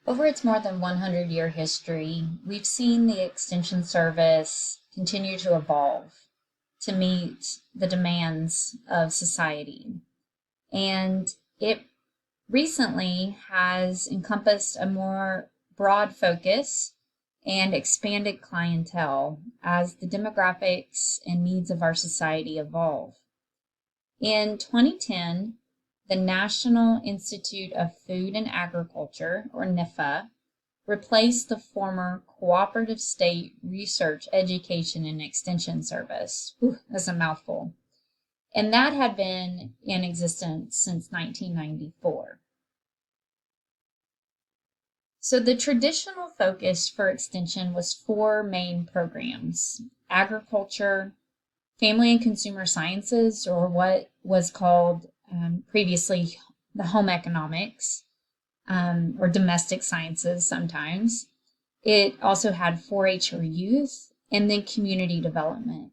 Over its more than 100-year history, we've seen the Extension Service continue to evolve to meet the demands of society. And it recently has encompassed a more broad focus and expanded clientele as the demographics and needs of our society evolve. In 2010, the National Institute of Food and Agriculture, or NIFA, replaced the former Cooperative State Research, Education, and Extension Service. Whew, that's a mouthful. And that had been in existence since 1994. So the traditional focus for Extension was four main programs: agriculture, family and consumer sciences, or what was called previously the home economics, or domestic sciences sometimes. It also had 4-H or youth, and then community development.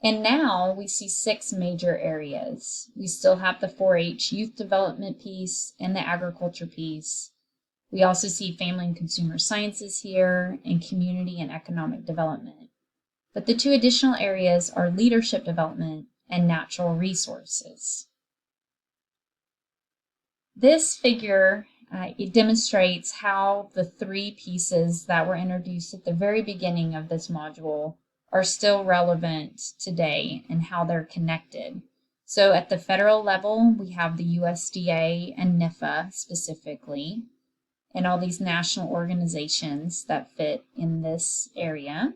And now we see 6 major areas. We still have the 4-H youth development piece and the agriculture piece. We also see family and consumer sciences here, and community and economic development. But the 2 additional areas are leadership development and natural resources. This figure, it demonstrates how the 3 pieces that were introduced at the very beginning of this module are still relevant today and how they're connected. So at the federal level, we have the USDA and NIFA specifically, and all these national organizations that fit in this area.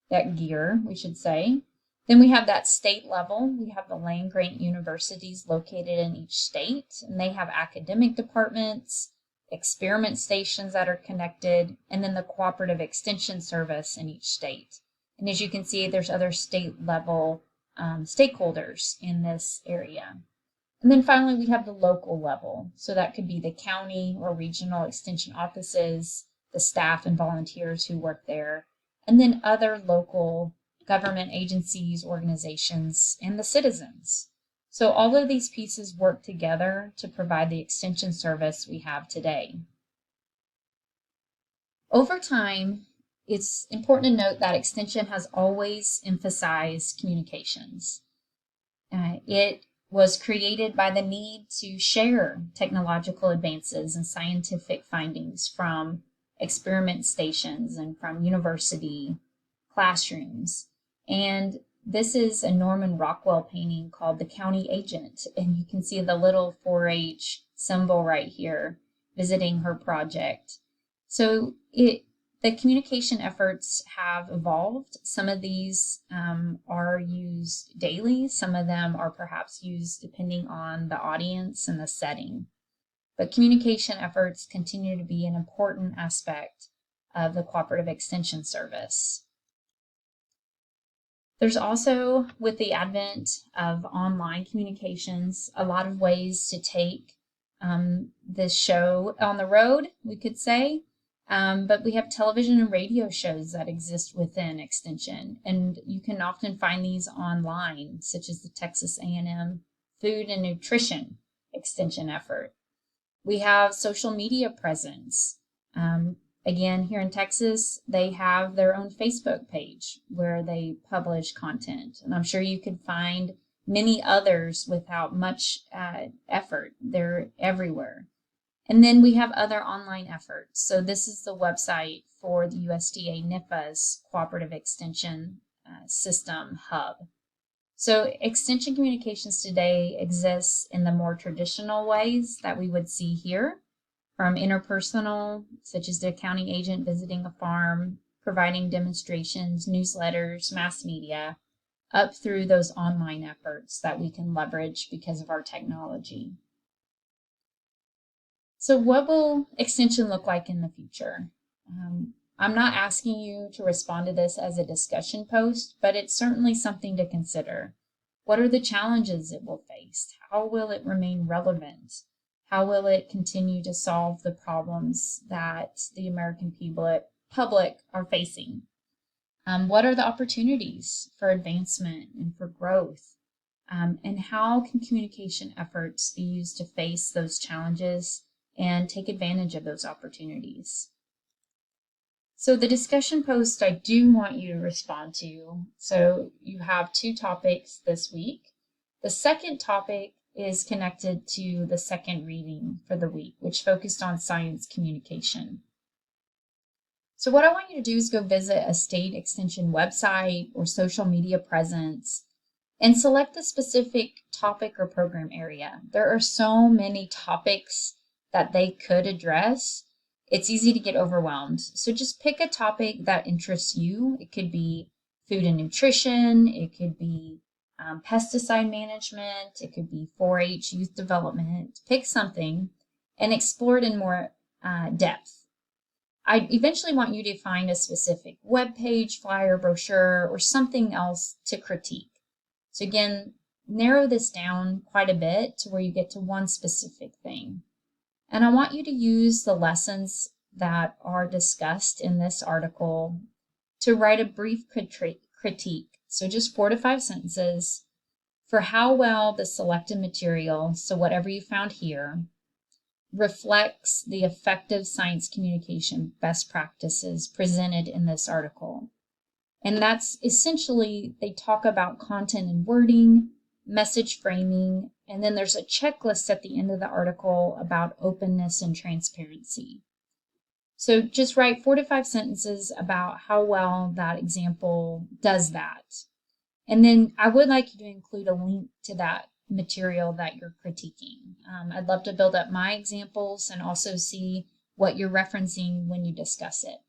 That gear, we should say. Then we have that state level. We have the land-grant universities located in each state, and they have academic departments, experiment stations that are connected, and then the cooperative extension service in each state. And as you can see, there's other state level stakeholders in this area. And then finally, we have the local level. So that could be the county or regional extension offices, the staff and volunteers who work there, and then other local government agencies, organizations, and the citizens. So all of these pieces work together to provide the extension service we have today. Over time, it's important to note that Extension has always emphasized communications. It was created by the need to share technological advances and scientific findings from experiment stations and from university classrooms. And this is a Norman Rockwell painting called The County Agent. And you can see the little 4-H symbol right here visiting her project. So the communication efforts have evolved. Some of these are used daily. Some of them are perhaps used depending on the audience and the setting. But communication efforts continue to be an important aspect of the Cooperative Extension Service. There's also, with the advent of online communications, a lot of ways to take this show on the road, we could say. But we have television and radio shows that exist within Extension, and you can often find these online, such as the Texas A&M Food and Nutrition Extension effort. We have social media presence. Again, here in Texas, they have their own Facebook page where they publish content. And I'm sure you could find many others without much effort. They're everywhere. And then we have other online efforts. So this is the website for the USDA NIFA's Cooperative Extension System Hub. So extension communications today exists in the more traditional ways that we would see here, from interpersonal, such as the county agent visiting a farm, providing demonstrations, newsletters, mass media, up through those online efforts that we can leverage because of our technology. So what will extension look like in the future? I'm not asking you to respond to this as a discussion post, but it's certainly something to consider. What are the challenges it will face? How will it remain relevant? How will it continue to solve the problems that the American public are facing? What are the opportunities for advancement and for growth? And how can communication efforts be used to face those challenges and take advantage of those opportunities. So the discussion post I do want you to respond to. So you have 2 topics this week. The second topic is connected to the second reading for the week, which focused on science communication. So what I want you to do is go visit a state extension website or social media presence and select the specific topic or program area. There are so many topics that they could address. It's easy to get overwhelmed. So just pick a topic that interests you. It could be food and nutrition. It could be pesticide management. It could be 4-H youth development. Pick something and explore it in more depth. I eventually want you to find a specific web page, flyer, brochure, or something else to critique. So again, narrow this down quite a bit to where you get to one specific thing. And I want you to use the lessons that are discussed in this article to write a brief critique. So just 4 to 5 sentences for how well the selected material, so whatever you found here, reflects the effective science communication best practices presented in this article. And that's essentially, they talk about content and wording, message framing, and then there's a checklist at the end of the article about openness and transparency. So just write 4 to 5 sentences about how well that example does that. And then I would like you to include a link to that material that you're critiquing. I'd love to build up my examples and also see what you're referencing when you discuss it.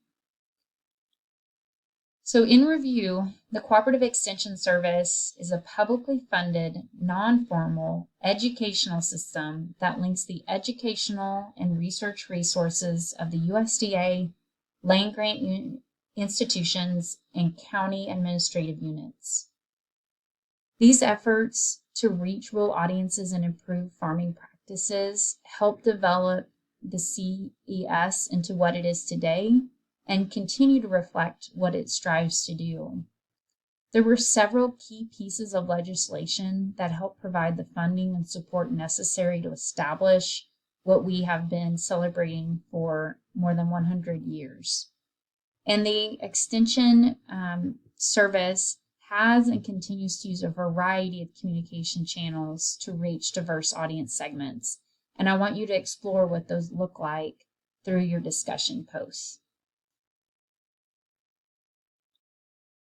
So in review, the Cooperative Extension Service is a publicly funded, non-formal educational system that links the educational and research resources of the USDA, land-grant institutions, and county administrative units. These efforts to reach rural audiences and improve farming practices help develop the CES into what it is today and continue to reflect what it strives to do. There were several key pieces of legislation that help provide the funding and support necessary to establish what we have been celebrating for more than 100 years. And the Extension Service has and continues to use a variety of communication channels to reach diverse audience segments. And I want you to explore what those look like through your discussion posts.